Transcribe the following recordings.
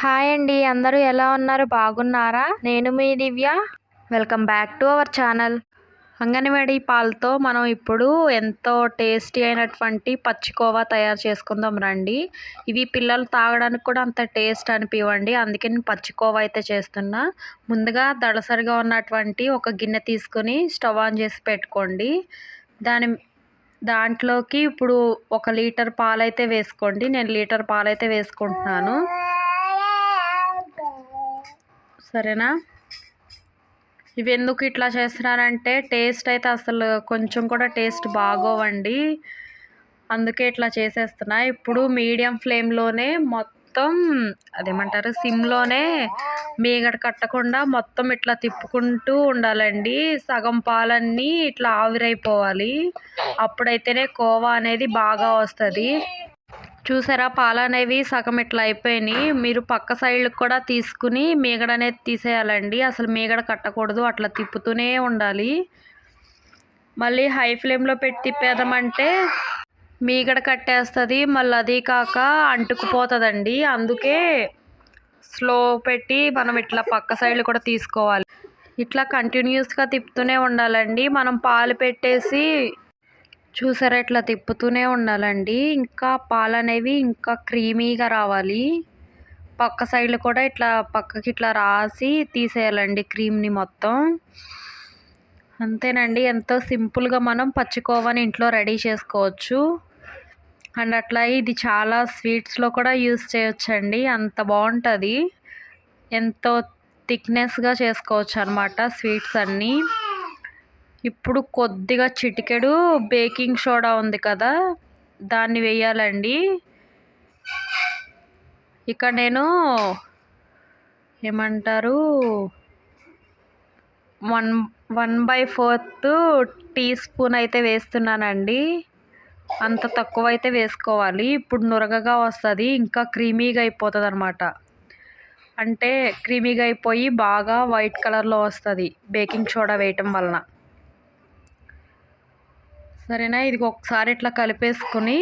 Hi అండి, అందరూ ఎలా ఉన్నారు? బాగున్నారా? నేను మీ Divya. Welcome back to our channel. Anganwadi పాలతో మనం ఇప్పుడు ఎంతో టేస్టీ అయినటువంటి పచ్చికోవా తయారు చేసుకుందాం రండి. ఇవి పిల్లలు తాగడానికి కూడా అంత టేస్ట్ అనిపివ్వండి, అందుకే నేను పచ్చికోవా అయితే చేస్తున్నా. ముందుగా దళసరిగా ఉన్నటువంటి ఒక గిన్నె తీసుకొని స్టవ్ ఆన్ చేసి పెట్టుకోండి. దాంట్లోకి ఇప్పుడు 1 లీటర్ పాలైతే వేసుకోండి. నేను లీటర్ పాలైతే వేసుకుంటున్నాను, సరేనా? ఇవి ఎందుకు ఇట్లా చేస్తున్నారంటే టేస్ట్ అయితే అసలు కొంచెం కూడా టేస్ట్ బాగోవండి, అందుకే ఇట్లా చేసేస్తున్నా. ఇప్పుడు మీడియం ఫ్లేమ్లోనే మొత్తం అదేమంటారు సిమ్లోనే మీగడ కట్టకుండా మొత్తం ఇట్లా తిప్పుకుంటూ ఉండాలండి. సగం పాలన్నీ ఇట్లా ఆవిరైపోవాలి, అప్పుడైతేనే కోవా అనేది బాగా వస్తుంది. చూసారా, పాలు అనేవి సగం ఇట్లా అయిపోయినాయి. మీరు పక్క సైడ్కి కూడా తీసుకుని మీగడ అనేది తీసేయాలండి. అసలు మీగడ కట్టకూడదు, అట్లా తిప్పుతూనే ఉండాలి. మళ్ళీ హై ఫ్లేమ్లో పెట్టి తిప్పేదామంటే మీగడ కట్టేస్తుంది, మళ్ళీ అది కాక అంటుకుపోతుందండి. అందుకే స్లో పెట్టి మనం ఇట్లా పక్క సైడ్లు కూడా తీసుకోవాలి. ఇట్లా కంటిన్యూస్గా తిప్పుతూనే ఉండాలండి. మనం పాలు పెట్టేసి చూసారా ఇట్లా తిప్పుతూనే ఉండాలండి. ఇంకా పాలు అనేవి ఇంకా క్రీమీగా రావాలి. పక్క సైడ్లు కూడా ఇట్లా పక్కకి ఇట్లా రాసి తీసేయాలండి క్రీమ్ని మొత్తం. అంతేనండి, ఎంతో సింపుల్గా మనం పచ్చికోవాని ఇంట్లో రెడీ చేసుకోవచ్చు. అండ్ అట్లా ఇది చాలా స్వీట్స్లో కూడా యూస్ చేయొచ్చండి, అంత బాగుంటుంది. ఎంతో థిక్నెస్గా చేసుకోవచ్చు అనమాట స్వీట్స్ అన్నీ. ఇప్పుడు కొద్దిగా చిటికెడు బేకింగ్ సోడా ఉంది కదా, దాన్ని వేయాలండి. ఇక్కడ నేను ఏమంటారు 1/4 టీ స్పూన్ అయితే వేస్తున్నానండి. అంత తక్కువ అయితే వేసుకోవాలి. ఇప్పుడు నురగగా వస్తుంది, ఇంకా క్రీమీగా అయిపోతుంది అనమాట. అంటే క్రీమీగా అయిపోయి బాగా వైట్ కలర్లో వస్తుంది బేకింగ్ సోడా వేయటం వలన, సరేనా? ఇది ఒకసారి ఇట్లా కలిపేసుకుని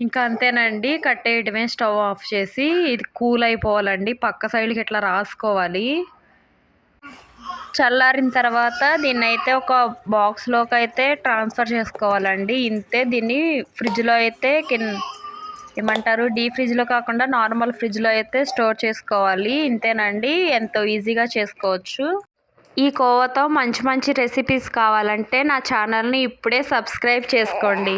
ఇంకా అంతేనండి, కట్టేయటమే. స్టవ్ ఆఫ్ చేసి ఇది కూల్ అయిపోవాలండి, పక్క సైడ్కి ఇట్లా రాసుకోవాలి. చల్లారిన తర్వాత దీన్ని అయితే ఒక బాక్స్లోకి అయితే ట్రాన్స్ఫర్ చేసుకోవాలండి. ఇంతే. దీన్ని ఫ్రిడ్జ్లో అయితే ఏమంటారు డీప్ ఫ్రిడ్జ్లో కాకుండా నార్మల్ ఫ్రిడ్జ్లో అయితే స్టోర్ చేసుకోవాలి. ఇంతేనండి, ఎంతో ఈజీగా చేసుకోవచ్చు. ఈ కోవాతో మంచి మంచి రెసిపీస్ కావాలంటే నా ఛానల్ని ఇప్పుడే సబ్స్క్రైబ్ చేసుకోండి.